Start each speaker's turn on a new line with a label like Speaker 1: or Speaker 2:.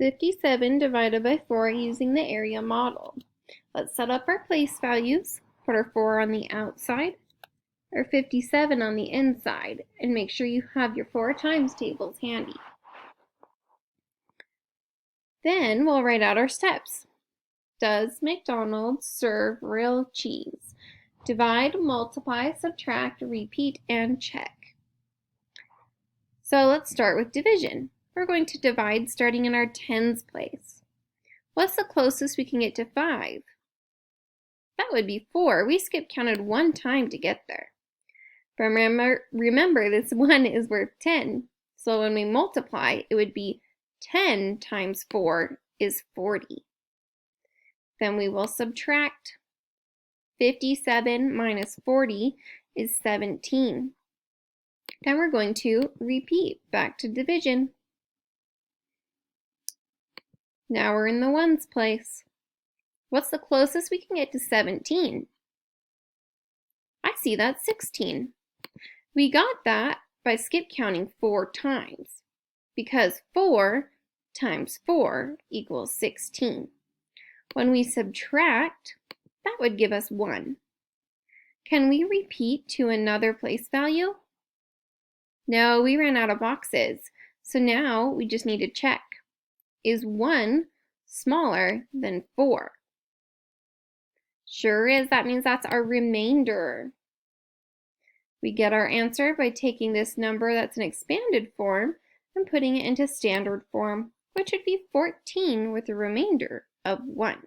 Speaker 1: 57 divided by 4 using the area model. Let's set up our place values, put our 4 on the outside, our 57 on the inside, and make sure you have your 4 times tables handy. Then we'll write out our steps. Does McDonald's serve real cheese? Divide, multiply, subtract, repeat, and check. So let's start with division. We're going to divide starting in our tens place. What's the closest we can get to 5? That would be 4. We skip counted 1 time to get there. But remember this 1 is worth 10. So when we multiply, it would be 10 times 4 is 40. Then we will subtract. 57 minus 40 is 17. Then we're going to repeat back to division. Now we're in the ones place. What's the closest we can get to 17? I see that's 16. We got that by skip counting 4 times, because 4 times 4 equals 16. When we subtract, that would give us 1. Can we repeat to another place value? No, we ran out of boxes. So now we just need to check. Is 1 smaller than 4? Sure is. That means that's our remainder. We get our answer by taking this number that's an expanded form and putting it into standard form, which would be 14 with a remainder of 1.